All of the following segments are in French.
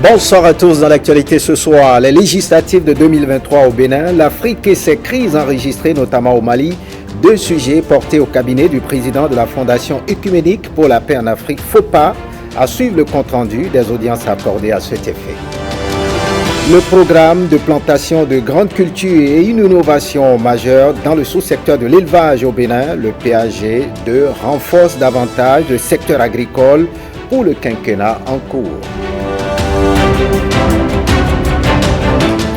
Bonsoir à tous. Dans l'actualité ce soir, les législatives de 2023 au Bénin, l'Afrique et ses crises enregistrées notamment au Mali, deux sujets portés au cabinet du président de la Fondation œcuménique pour la paix en Afrique, FOPA, à suivre le compte-rendu des audiences accordées à cet effet. Le programme de plantation de grandes cultures et une innovation majeure dans le sous-secteur de l'élevage au Bénin, le PAG2, renforce davantage le secteur agricole pour le quinquennat en cours.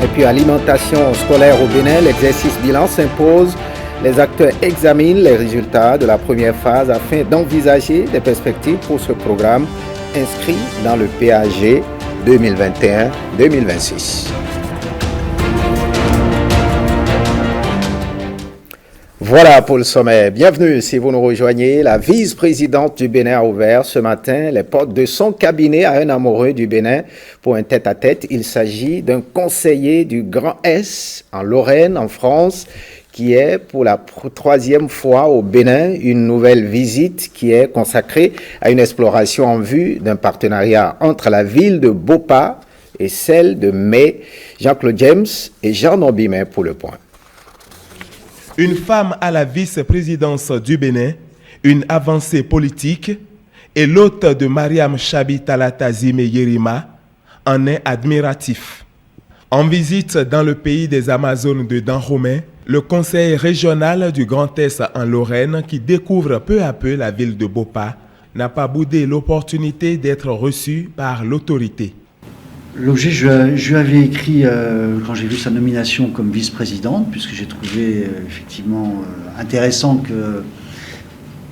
Et puis alimentation scolaire au Bénin, l'exercice bilan s'impose. Les acteurs examinent les résultats de la première phase afin d'envisager des perspectives pour ce programme inscrit dans le PAG 2021-2026. Voilà pour le sommet. Bienvenue si vous nous rejoignez. La vice-présidente du Bénin a ouvert ce matin les portes de son cabinet à un amoureux du Bénin pour un tête-à-tête. Il s'agit d'un conseiller du Grand Est en Lorraine, en France, qui est pour la troisième fois au Bénin, une nouvelle visite qui est consacrée à une exploration en vue d'un partenariat entre la ville de Bopa et celle de Mai. Jean-Claude James et Jean Nombimet pour le point. Une femme à la vice-présidence du Bénin, une avancée politique, et l'hôte de Mariam Chabi Talata Zime Yerima en est admiratif. En visite dans le pays des Amazones de Dahomey, le conseil régional du Grand Est en Lorraine, qui découvre peu à peu la ville de Bopa, n'a pas boudé l'opportunité d'être reçu par l'autorité. L'objet, je lui avais écrit quand j'ai vu sa nomination comme vice-présidente, puisque j'ai trouvé effectivement intéressant qu'il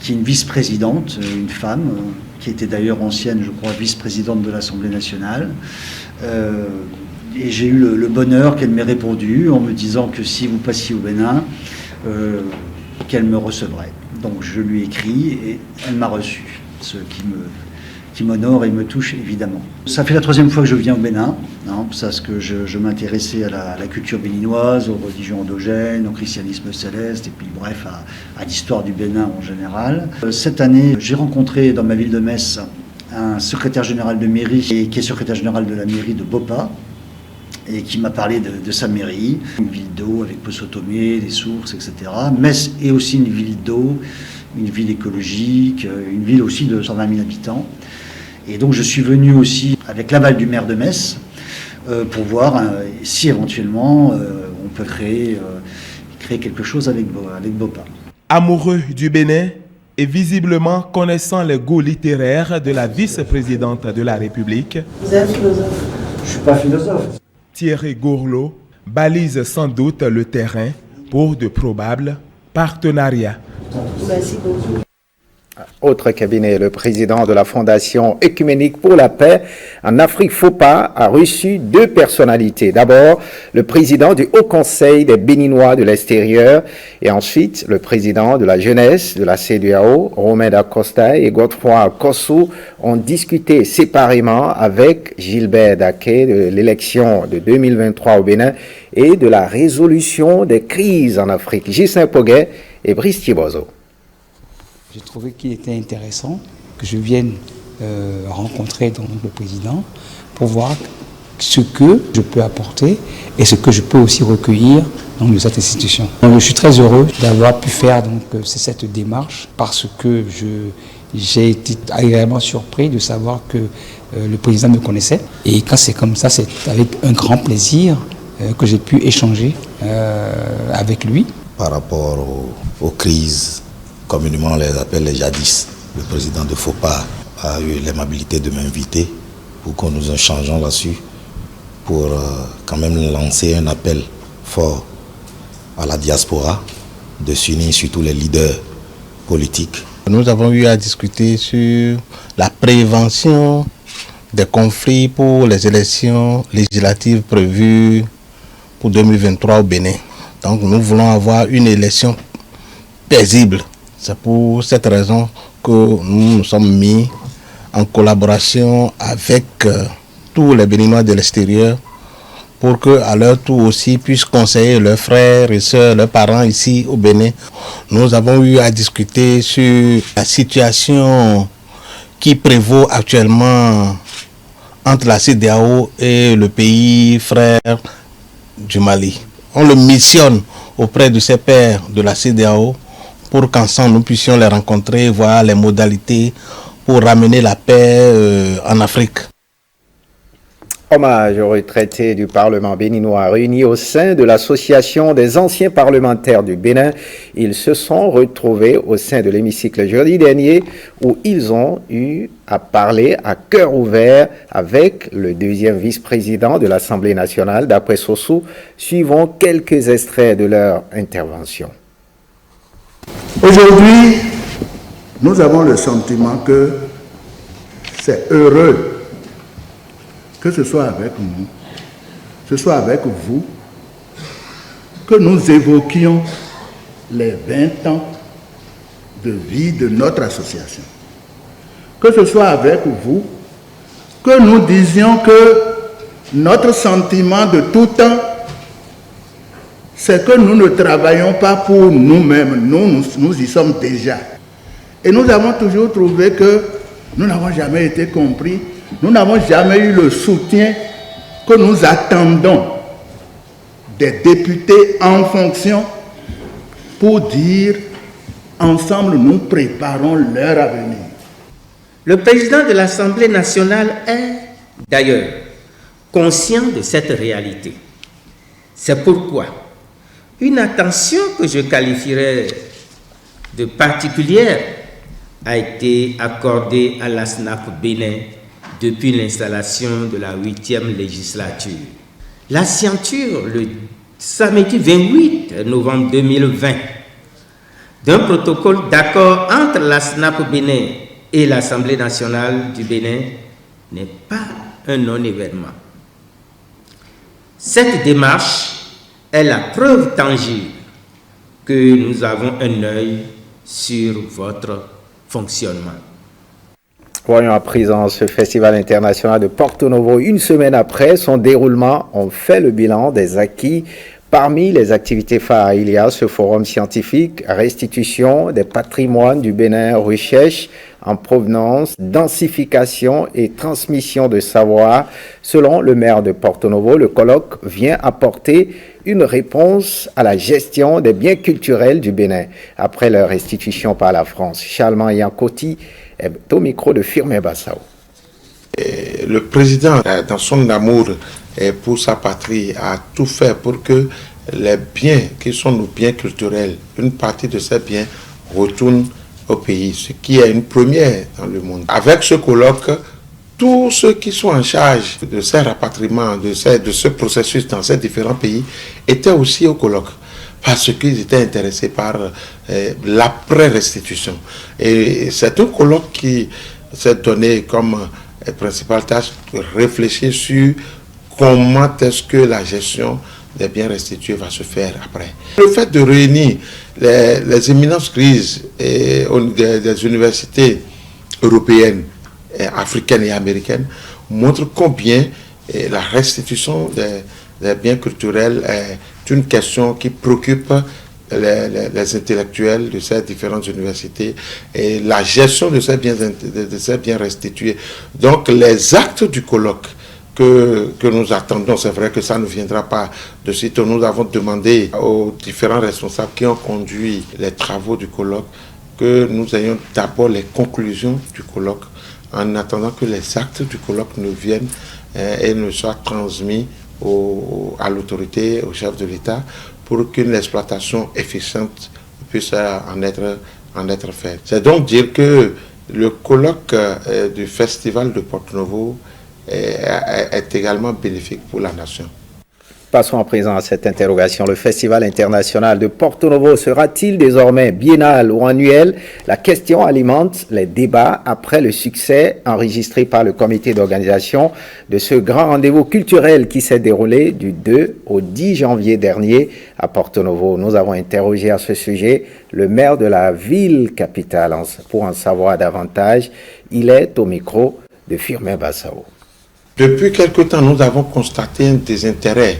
y ait une vice-présidente, une femme, qui était d'ailleurs ancienne, je crois, vice-présidente de l'Assemblée nationale. Et j'ai eu le bonheur qu'elle m'ait répondu en me disant que si vous passiez au Bénin, qu'elle me recevrait. Donc je lui ai écrit et elle m'a reçu, ce qui m'honore et me touche évidemment. Ça fait la troisième fois que je viens au Bénin, parce que je m'intéressais à la culture béninoise, aux religions endogènes, au christianisme céleste, et puis bref, à l'histoire du Bénin en général. Cette année, j'ai rencontré dans ma ville de Metz un secrétaire général de mairie, qui est secrétaire général de la mairie de Bopa, et qui m'a parlé de sa mairie, une ville d'eau avec Posotomé, des sources, etc. Metz est aussi une ville d'eau, une ville écologique, une ville aussi de 120 000 habitants. Et donc je suis venu aussi avec l'aval du maire de Metz pour voir si éventuellement on peut créer quelque chose avec Bopa. Amoureux du Bénin et visiblement connaissant les goûts littéraires de la vice-présidente de la République, vous êtes philosophe? Je ne suis pas philosophe. Thierry Gourlot balise sans doute le terrain pour de probables partenariats. Merci beaucoup. Autre cabinet, le président de la Fondation œcuménique pour la paix en Afrique, FOPA, a reçu deux personnalités. D'abord, le président du Haut Conseil des Béninois de l'extérieur et ensuite le président de la jeunesse de la CEDEAO, Romain da Costa et Godefroy Kossou, ont discuté séparément avec Gilbert Daquet de l'élection de 2023 au Bénin et de la résolution des crises en Afrique. Gislain Poguet et Brice Thibozo. J'ai trouvé qu'il était intéressant que je vienne rencontrer donc, le président pour voir ce que je peux apporter et ce que je peux aussi recueillir donc, de cette institution. Donc, je suis très heureux d'avoir pu faire donc, cette démarche parce que j'ai été agréablement surpris de savoir que le président me connaissait. Et quand c'est comme ça, c'est avec un grand plaisir que j'ai pu échanger avec lui. Par rapport aux crises, communément on les appelle les jadis. Le président de FOPA a eu l'aimabilité de m'inviter pour que nous échangeons là-dessus, pour quand même lancer un appel fort à la diaspora de s'unir, surtout les leaders politiques. Nous avons eu à discuter sur la prévention des conflits pour les élections législatives prévues pour 2023 au Bénin. Donc nous voulons avoir une élection paisible. C'est pour cette raison que nous nous sommes mis en collaboration avec tous les Béninois de l'extérieur pour qu'à leur tour aussi puissent conseiller leurs frères et sœurs, leurs parents ici au Bénin. Nous avons eu à discuter sur la situation qui prévaut actuellement entre la CEDEAO et le pays frère du Mali. On le missionne auprès de ses pairs de la CEDEAO pour qu'ensemble nous puissions les rencontrer, voir les modalités pour ramener la paix en Afrique. Hommage aux retraités du Parlement béninois réunis au sein de l'Association des anciens parlementaires du Bénin. Ils se sont retrouvés au sein de l'hémicycle jeudi dernier où ils ont eu à parler à cœur ouvert avec le deuxième vice-président de l'Assemblée nationale. D'après Sossou, suivons quelques extraits de leur intervention. Aujourd'hui, nous avons le sentiment que c'est heureux que ce soit avec nous, que ce soit avec vous, que nous évoquions les 20 ans de vie de notre association. Que ce soit avec vous, que nous disions que notre sentiment de tout temps, c'est que nous ne travaillons pas pour nous-mêmes, nous y sommes déjà. Et nous avons toujours trouvé que nous n'avons jamais été compris. Nous n'avons jamais eu le soutien que nous attendons des députés en fonction pour dire ensemble nous préparons leur avenir. Le président de l'Assemblée nationale est d'ailleurs conscient de cette réalité. C'est pourquoi une attention que je qualifierais de particulière a été accordée à la SNAP Bénin depuis l'installation de la 8e législature. La signature, le samedi 28 novembre 2020, d'un protocole d'accord entre la SNAP Bénin et l'Assemblée nationale du Bénin n'est pas un non-événement. Cette démarche est la preuve tangible que nous avons un œil sur votre fonctionnement. Voyons à présent ce festival international de Porto Novo. Une semaine après son déroulement, on fait le bilan des acquis. Parmi les activités phares, il y a ce forum scientifique, restitution des patrimoines du Bénin, recherche en provenance, densification et transmission de savoir. Selon le maire de Porto Novo, le colloque vient apporter une réponse à la gestion des biens culturels du Bénin après leur restitution par la France. Charles Yankoti est au micro de Firmin Bassao. Le président, dans son amour pour sa patrie, a tout fait pour que les biens qui sont nos biens culturels, une partie de ces biens retourne au pays, ce qui est une première dans le monde. Avec ce colloque, tous ceux qui sont en charge de ces rapatriements, de ce processus dans ces différents pays, étaient aussi au colloque, parce qu'ils étaient intéressés par l'après-restitution. Et c'est un colloque qui s'est donné comme principale tâche de réfléchir sur comment est-ce que la gestion des biens restitués va se faire après. Le fait de réunir les éminences grises des universités européennes, africaines et américaines montre combien la restitution des biens culturels est une question qui préoccupe les intellectuels de ces différentes universités et la gestion de ces biens restitués. Donc les actes du colloque que nous attendons, c'est vrai que ça ne viendra pas de suite. Nous avons demandé aux différents responsables qui ont conduit les travaux du colloque que nous ayons d'abord les conclusions du colloque en attendant que les actes du colloque nous viennent et ne soient transmis à l'autorité, au chef de l'État, pour qu'une exploitation efficiente puisse en être faite. C'est donc dire que le colloque du Festival de Porto Novo est également bénéfique pour la nation. Passons à présent à cette interrogation. Le Festival international de Porto Novo sera-t-il désormais biennal ou annuel? La question alimente les débats après le succès enregistré par le comité d'organisation de ce grand rendez-vous culturel qui s'est déroulé du 2 au 10 janvier dernier à Porto Novo. Nous avons interrogé à ce sujet le maire de la ville capitale pour en savoir davantage. Il est au micro de Firmin Bassao. Depuis quelque temps, nous avons constaté un désintérêt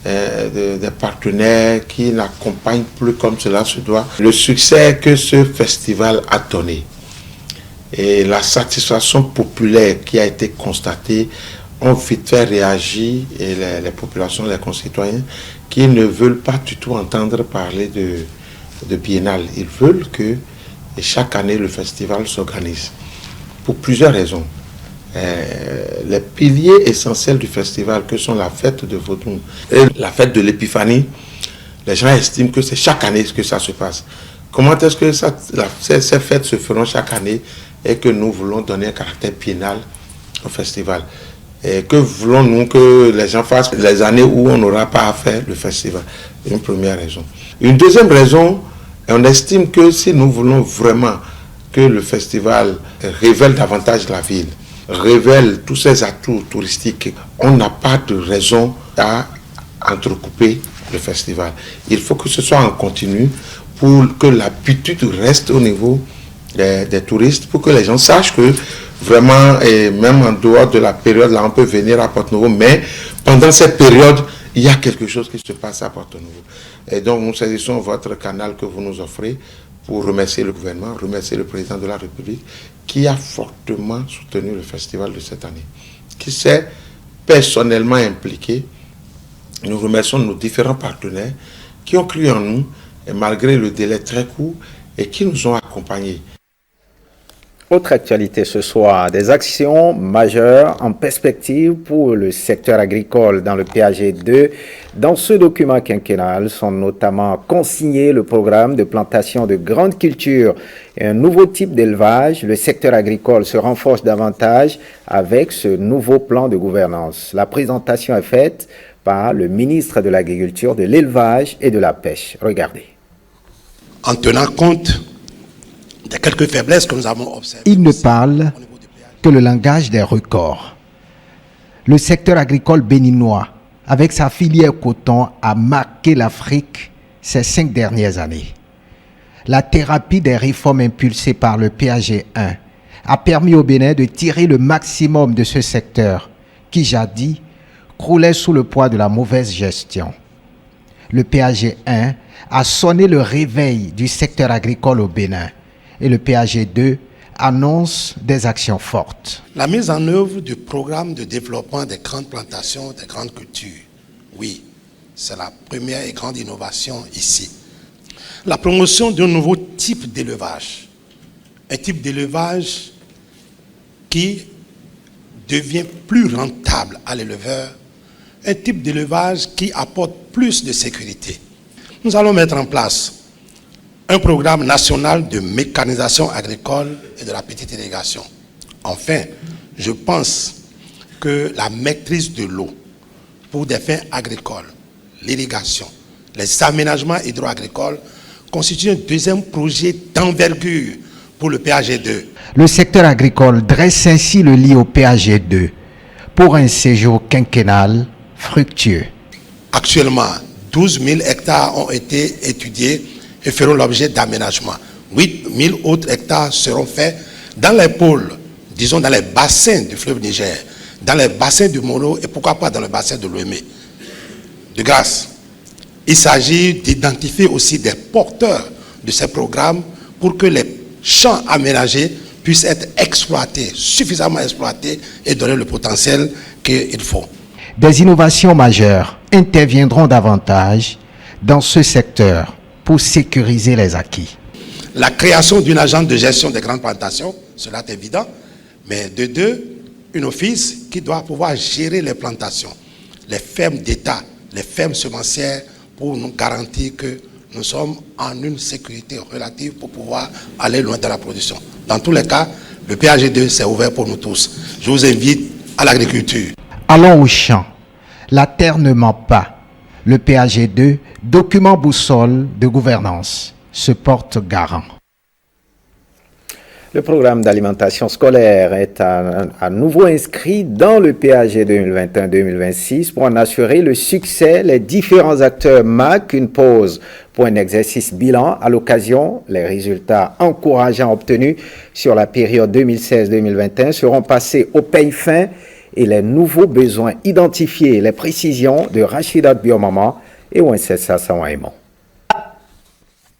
des partenaires qui n'accompagnent plus comme cela se doit le succès que ce festival a donné. Et la satisfaction populaire qui a été constatée, ont vite fait réagir et les populations, les concitoyens qui ne veulent pas du tout entendre parler de biennale. Ils veulent que chaque année le festival s'organise pour plusieurs raisons. Les piliers essentiels du festival, que sont la fête de Vodou et la fête de l'Épiphanie, les gens estiment que c'est chaque année que ça se passe. Comment est-ce que ces fêtes se feront chaque année et que nous voulons donner un caractère biennal au festival? Et que voulons-nous que les gens fassent les années où on n'aura pas à faire le festival? Une première raison. Une deuxième raison, on estime que si nous voulons vraiment que le festival révèle davantage la ville, révèle tous ses atouts touristiques, on n'a pas de raison à entrecouper le festival. Il faut que ce soit en continu pour que l'habitude reste au niveau des touristes, pour que les gens sachent que vraiment, et même en dehors de la période, là, on peut venir à Porto-Novo, mais pendant cette période, il y a quelque chose qui se passe à Porto-Novo. Et donc, nous saisissons votre canal que vous nous offrez pour remercier le gouvernement, remercier le président de la République, qui a fortement soutenu le festival de cette année, qui s'est personnellement impliqué. Nous remercions nos différents partenaires qui ont cru en nous, et malgré le délai très court, et qui nous ont accompagnés. Autre actualité ce soir, des actions majeures en perspective pour le secteur agricole dans le PAG2. Dans ce document quinquennal sont notamment consignés le programme de plantation de grandes cultures et un nouveau type d'élevage. Le secteur agricole se renforce davantage avec ce nouveau plan de gouvernance. La présentation est faite par le ministre de l'Agriculture, de l'Élevage et de la Pêche. Regardez. En tenant compte des quelques faiblesses que nous avons observées. Il ne parle que le langage des records. Le secteur agricole béninois, avec sa filière coton, a marqué l'Afrique ces 5 dernières années. La thérapie des réformes impulsées par le PAG1 a permis au Bénin de tirer le maximum de ce secteur qui, jadis, croulait sous le poids de la mauvaise gestion. Le PAG1 a sonné le réveil du secteur agricole au Bénin et le PAG2 annonce des actions fortes. La mise en œuvre du programme de développement des grandes plantations, des grandes cultures, oui, c'est la première et grande innovation ici. La promotion d'un nouveau type d'élevage, un type d'élevage qui devient plus rentable à l'éleveur, un type d'élevage qui apporte plus de sécurité. Nous allons mettre en place un programme national de mécanisation agricole et de la petite irrigation. Enfin, je pense que la maîtrise de l'eau pour des fins agricoles, l'irrigation, les aménagements hydro-agricoles constitue un deuxième projet d'envergure pour le PAG2. Le secteur agricole dresse ainsi le lit au PAG2 pour un séjour quinquennal fructueux. Actuellement, 12 000 hectares ont été étudiés et feront l'objet d'aménagement. 8 000 autres hectares seront faits dans les pôles, disons dans les bassins du fleuve Niger, dans les bassins du Moro et pourquoi pas dans le bassin de l'Ouémé. De grâce, il s'agit d'identifier aussi des porteurs de ces programmes pour que les champs aménagés puissent être exploités, suffisamment exploités et donner le potentiel qu'il faut. Des innovations majeures interviendront davantage dans ce secteur pour sécuriser les acquis. La création d'une agence de gestion des grandes plantations, cela est évident, mais de deux, un office qui doit pouvoir gérer les plantations, les fermes d'État, les fermes semencières, pour nous garantir que nous sommes en une sécurité relative pour pouvoir aller loin dans la production. Dans tous les cas, le PAG2 c'est ouvert pour nous tous. Je vous invite à l'agriculture. Allons au champ. La terre ne ment pas. Le PAG2, document boussole de gouvernance, se porte garant. Le programme d'alimentation scolaire est à nouveau inscrit dans le PAG 2021-2026 pour en assurer le succès. Les différents acteurs marquent une pause pour un exercice bilan. À l'occasion, les résultats encourageants obtenus sur la période 2016-2021 seront passés au paye fin et les nouveaux besoins identifiés, les précisions de Rachidat Biomama et Wences Sawaïmon.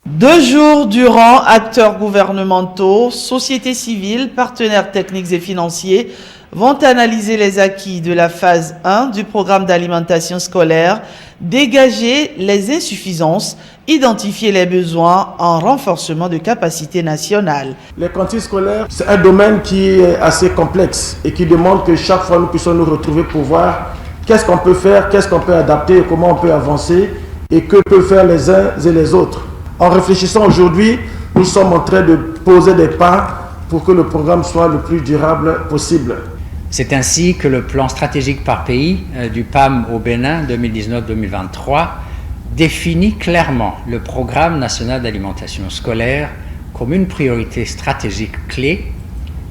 2 jours durant, acteurs gouvernementaux, sociétés civiles, partenaires techniques et financiers vont analyser les acquis de la phase 1 du programme d'alimentation scolaire, dégager les insuffisances, identifier les besoins en renforcement de capacités nationales. Les cantines scolaires, c'est un domaine qui est assez complexe et qui demande que chaque fois nous puissions nous retrouver pour voir qu'est-ce qu'on peut faire, qu'est-ce qu'on peut adapter, et comment on peut avancer et que peuvent faire les uns et les autres. En réfléchissant aujourd'hui, nous sommes en train de poser des pas pour que le programme soit le plus durable possible. C'est ainsi que le plan stratégique par pays du PAM au Bénin 2019-2023 définit clairement le programme national d'alimentation scolaire comme une priorité stratégique clé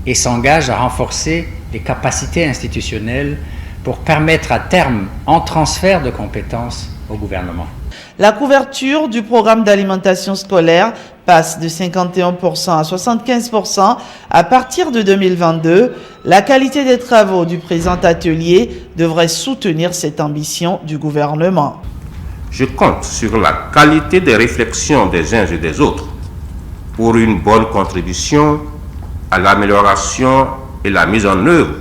et s'engage à renforcer les capacités institutionnelles pour permettre à terme un transfert de compétences au gouvernement. La couverture du programme d'alimentation scolaire passe de 51% à 75% à partir de 2022. La qualité des travaux du présent atelier devrait soutenir cette ambition du gouvernement. Je compte sur la qualité des réflexions des uns et des autres pour une bonne contribution à l'amélioration et la mise en œuvre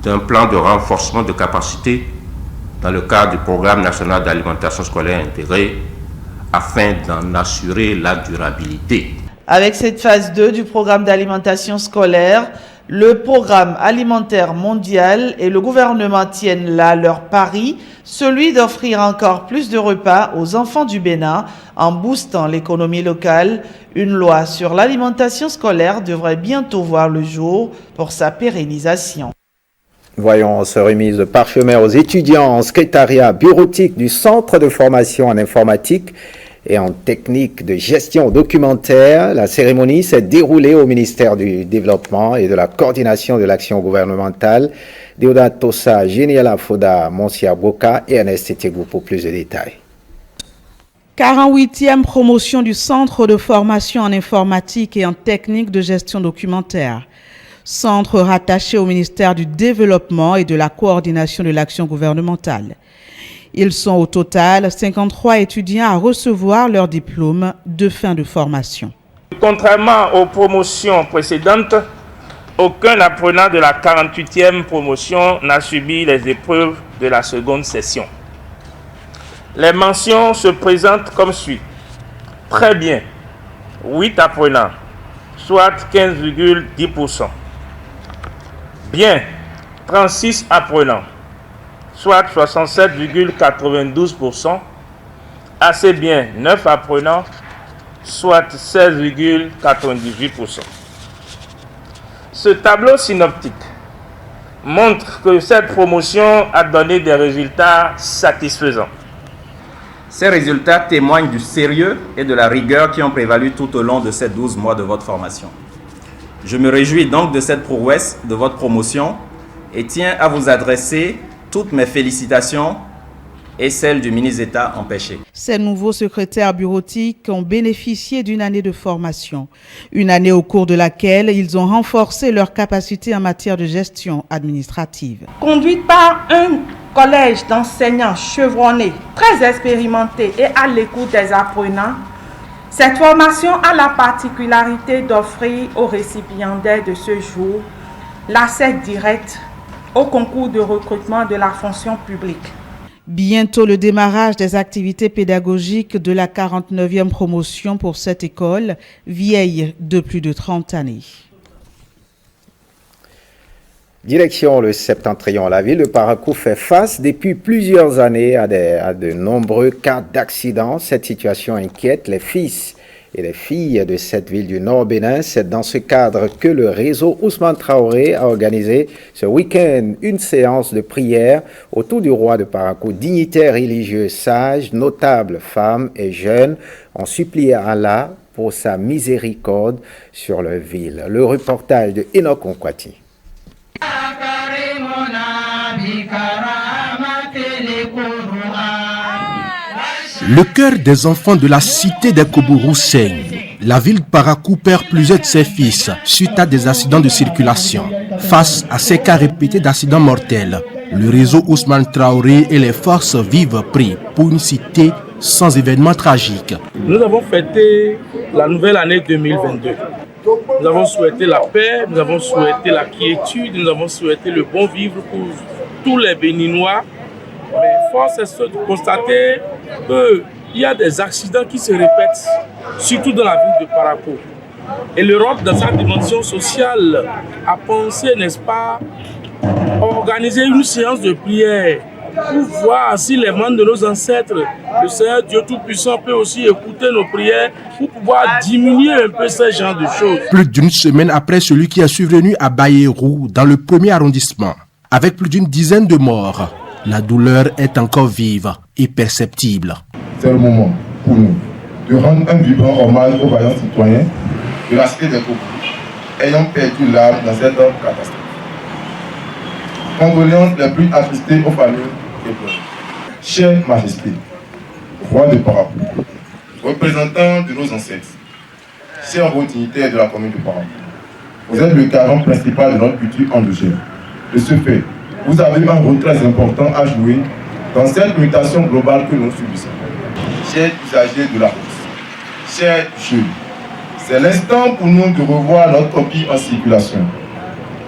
d'un plan de renforcement de capacité dans le cadre du programme national d'alimentation scolaire intégré afin d'en assurer la durabilité. Avec cette phase 2 du programme d'alimentation scolaire, le programme alimentaire mondial et le gouvernement tiennent là leur pari, celui d'offrir encore plus de repas aux enfants du Bénin en boostant l'économie locale. Une loi sur l'alimentation scolaire devrait bientôt voir le jour pour sa pérennisation. Voyons ce remise de parchemin aux étudiants en secrétariat bureautique du Centre de formation en informatique et en technique de gestion documentaire. La cérémonie s'est déroulée au ministère du Développement et de la Coordination de l'action gouvernementale. Deodatosa, Géniela Foda, Monsieur Boka et Ernest Tegou pour plus de détails. 48e promotion du Centre de formation en informatique et en technique de gestion documentaire. Centre rattaché au ministère du Développement et de la Coordination de l'action gouvernementale. Ils sont au total 53 étudiants à recevoir leur diplôme de fin de formation. Contrairement aux promotions précédentes, aucun apprenant de la 48e promotion n'a subi les épreuves de la seconde session. Les mentions se présentent comme suit. Très bien, 8 apprenants, soit 15,10%. Bien, 36 apprenants, soit 67,92%. Assez bien, 9 apprenants, soit 16,98%. Ce tableau synoptique montre que cette promotion a donné des résultats satisfaisants. Ces résultats témoignent du sérieux et de la rigueur qui ont prévalu tout au long de ces 12 mois de votre formation. Je me réjouis donc de cette prouesse de votre promotion et tiens à vous adresser toutes mes félicitations et celles du ministre d'État empêché. Ces nouveaux secrétaires bureautiques ont bénéficié d'une année de formation, une année au cours de laquelle ils ont renforcé leurs capacités en matière de gestion administrative. Conduite par un collège d'enseignants chevronnés, très expérimentés et à l'écoute des apprenants, cette formation a la particularité d'offrir aux récipiendaires de ce jour l'accès direct au concours de recrutement de la fonction publique. Bientôt le démarrage des activités pédagogiques de la 49e promotion pour cette école, vieille de plus de 30 années. Direction le Septentrion. La ville de Parakou fait face depuis plusieurs années à de nombreux cas d'accidents. Cette situation inquiète les fils et les filles de cette ville du Nord Bénin. C'est dans ce cadre que le réseau Ousmane Traoré a organisé ce week-end une séance de prière autour du roi de Parakou. Dignitaires religieux, sages, notables, femmes et jeunes ont supplié Allah pour sa miséricorde sur leur ville. Le reportage de Enoch Onkwati. Le cœur des enfants de la cité des Kobourou saigne. La ville de Parakou perd plusieurs de ses fils suite à des accidents de circulation. Face à ces cas répétés d'accidents mortels, le réseau Ousmane Traoré et les forces vives prient pour une cité sans événement tragique. Nous avons fêté la nouvelle année 2022. Nous avons souhaité la paix, nous avons souhaité la quiétude, nous avons souhaité le bon vivre pour tous les Béninois. Mais force est de constater qu'il y a des accidents qui se répètent, surtout dans la ville de Parakou. Et l'Europe, dans sa dimension sociale, a pensé, n'est-ce pas, organiser une séance de prière pour voir si les membres de nos ancêtres, le Seigneur Dieu Tout-Puissant, peut aussi écouter nos prières pour pouvoir diminuer un peu ce genre de choses. Plus d'une semaine après celui qui est survenu à Baye-Rou, dans le 1er arrondissement, avec plus d'une dizaine de morts, la douleur est encore vive et perceptible. C'est le moment pour nous de rendre un vibrant hommage aux vaillants citoyens de la cité des Kourou, ayant perdu l'âme dans cette catastrophe. Condoléances les plus attristées aux familles éplorées. Chère Majesté, roi de Parakou, représentant de nos ancêtres, chers hauts dignitaires de la commune de Parakou, vous êtes le garant principal de notre culture endogène. De ce fait, vous avez un rôle très important à jouer dans cette mutation globale que nous subissons. Chers usagers de la route, chers jeunes, c'est l'instant pour nous de revoir notre copie en circulation.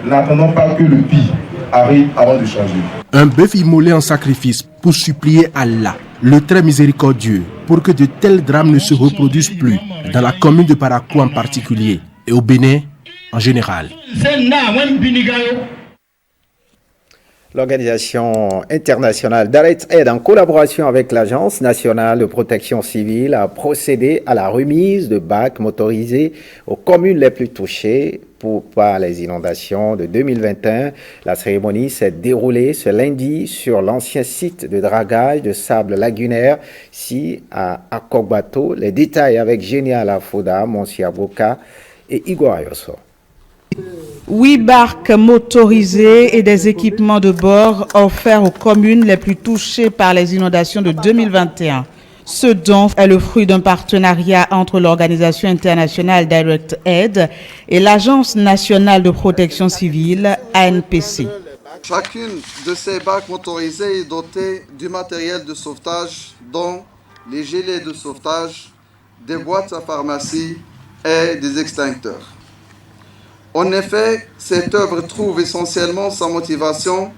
N'attendons pas que le pire arrive avant de changer. Un bœuf immolé en sacrifice pour supplier Allah, le très miséricordieux, pour que de tels drames ne se reproduisent plus dans la commune de Parakou en particulier et au Bénin en général. L'Organisation internationale d'Arrêt Aide, en collaboration avec l'Agence nationale de protection civile, a procédé à la remise de bacs motorisés aux communes les plus touchées par les inondations de 2021. La cérémonie s'est déroulée ce lundi sur l'ancien site de dragage de sable lagunaire, ici à Akogbato. Les détails avec Génia Lafoda, Monsieur Boka et Igor Ayoso. 8 barques motorisées et des équipements de bord offerts aux communes les plus touchées par les inondations de 2021. Ce don est le fruit d'un partenariat entre l'Organisation internationale Direct Aid et l'Agence nationale de protection civile, ANPC. Chacune de ces barques motorisées est dotée du matériel de sauvetage, dont les gilets de sauvetage, des boîtes à pharmacie et des extincteurs. En effet, cette œuvre trouve essentiellement sa motivation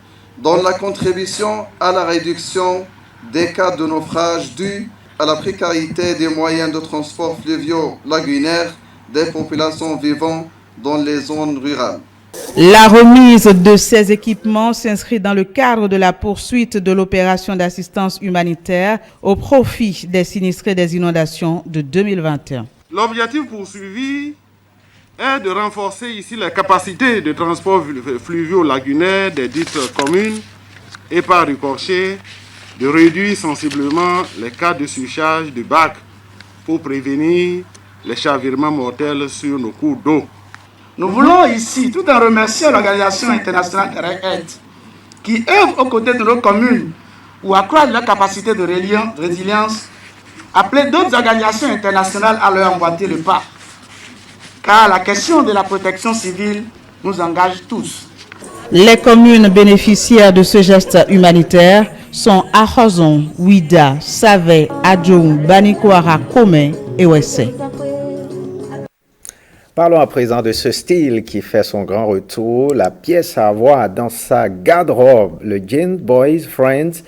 dans la contribution à la réduction des cas de naufrage dus à la précarité des moyens de transport fluviaux lagunaires des populations vivant dans les zones rurales. La remise de ces équipements s'inscrit dans le cadre de la poursuite de l'opération d'assistance humanitaire au profit des sinistrés des inondations de 2021. L'objectif poursuivi est de renforcer ici les capacités de transport fluviaux lagunaire des dites communes et par ricochet de réduire sensiblement les cas de surcharge de bacs pour prévenir les chavirements mortels sur nos cours d'eau. Nous voulons ici, tout en remerciant l'Organisation internationale Direct Aid, qui œuvre aux côtés de nos communes pour accroître leur capacité de résilience, appeler d'autres organisations internationales à leur emboîter le pas. Car la question de la protection civile nous engage tous. Les communes bénéficiaires de ce geste humanitaire sont Ahozon, Ouida, Savé, Adjoum, Banikwara, Kome et Ouessé. Parlons à présent de ce style qui fait son grand retour, la pièce à avoir dans sa garde-robe, le Jean Boys Friends.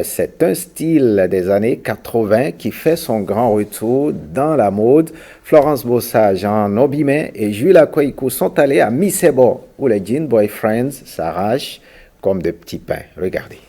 C'est un style des années 80 qui fait son grand retour dans la mode. Florence Bossa, Jean Nobimet et Jules Akoikou sont allés à Misebo où les Jean Boy Friends s'arrachent comme de petits pains. Regardez.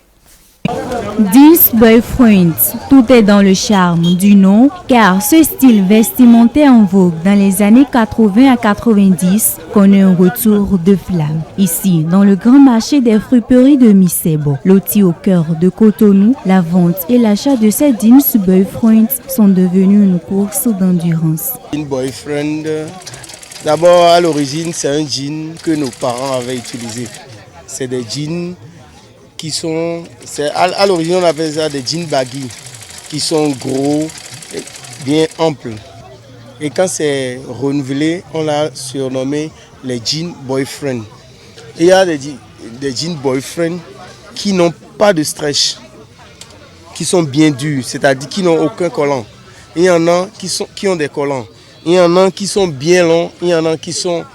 Jeans Boy Friends, tout est dans le charme du nom, car ce style vestimentaire en vogue dans les années 80 à 90 connaît un retour de flamme. Ici, dans le grand marché des friperies de Misebo, loti au cœur de Cotonou, la vente et l'achat de ces Jeans Boy Friends sont devenus une course d'endurance. Jean Boy Friend, d'abord à l'origine, c'est un jean que nos parents avaient utilisé. C'est des jeans qui sont, à l'origine on appelle ça des jeans baggy, qui sont gros, bien amples. Et quand c'est renouvelé, on l'a surnommé les jeans boyfriend. Il y a des jeans boyfriend qui n'ont pas de stretch, qui sont bien durs, c'est-à-dire qui n'ont aucun collant. Il y en a qui ont des collants. Il y en a qui sont bien longs, il y en a qui sont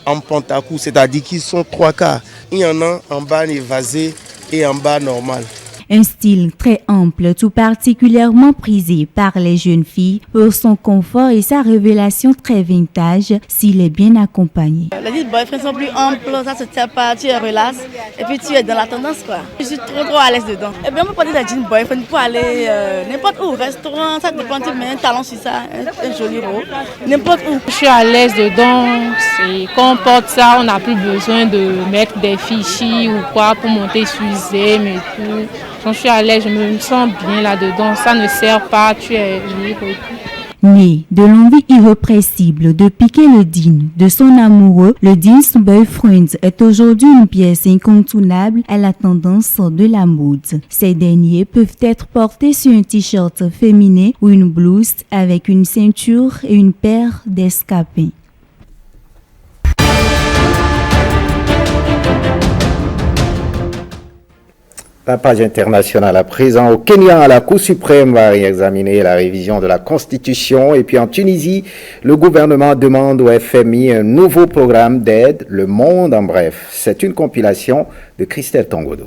en pentacou, c'est-à-dire qui sont 3 quarts. Il y en a en bas évasé et en bas normal. Un style très ample, tout particulièrement prisé par les jeunes filles pour son confort et sa révélation très vintage s'il est bien accompagné. Les jeans boyfriend sont plus amples, ça se tient pas, tu es relax et puis tu es dans la tendance quoi. Je suis trop à l'aise dedans. Et bien on peut porter des jeans boyfriend pour aller n'importe où, restaurant, ça dépend, tu mets un talon sur ça, un joli haut, n'importe où. Je suis à l'aise dedans, et quand on porte ça, on n'a plus besoin de mettre des fichis ou quoi pour monter sur zème et tout. Quand je suis à l'aise, je me sens bien là-dedans. Ça ne sert pas, tu es libre. Né de l'envie irrépressible de piquer le jean de son amoureux, le jeans boyfriend est aujourd'hui une pièce incontournable à la tendance de la mode. Ces derniers peuvent être portés sur un t-shirt féminin ou une blouse avec une ceinture et une paire d'escarpins. La page internationale à présent. Au Kenya, la Cour suprême va réexaminer la révision de la Constitution. Et puis en Tunisie, le gouvernement demande au FMI un nouveau programme d'aide, Le Monde en bref. C'est une compilation de Christelle Tongodo.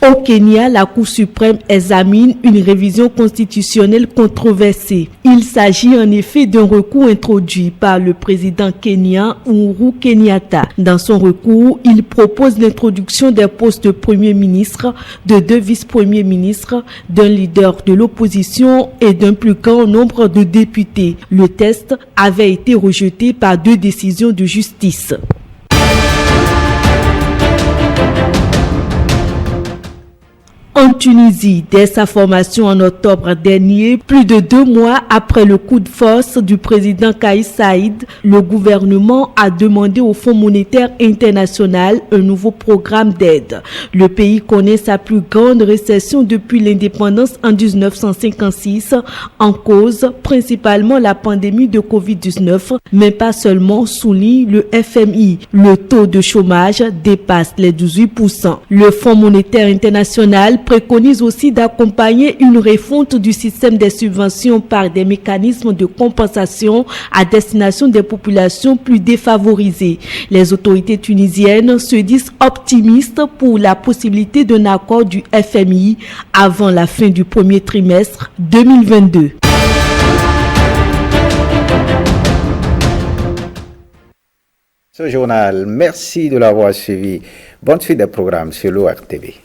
Au Kenya, la Cour suprême examine une révision constitutionnelle controversée. Il s'agit en effet d'un recours introduit par le président kenyan Uhuru Kenyatta. Dans son recours, il propose l'introduction des postes de Premier ministre, de 2 vice-premiers ministres, d'un leader de l'opposition et d'un plus grand nombre de députés. Le texte avait été rejeté par 2 décisions de justice. En Tunisie, dès sa formation en octobre dernier, plus de 2 mois après le coup de force du président Kais Saied, le gouvernement a demandé au Fonds monétaire international un nouveau programme d'aide. Le pays connaît sa plus grande récession depuis l'indépendance en 1956, en cause principalement la pandémie de Covid-19, mais pas seulement, souligne le FMI. Le taux de chômage dépasse les 18%. Le Fonds monétaire international préconise aussi d'accompagner une refonte du système des subventions par des mécanismes de compensation à destination des populations plus défavorisées. Les autorités tunisiennes se disent optimistes pour la possibilité d'un accord du FMI avant la fin du premier trimestre 2022. Ce journal, merci de l'avoir suivi. Bonne suite des programmes sur l'ORTV.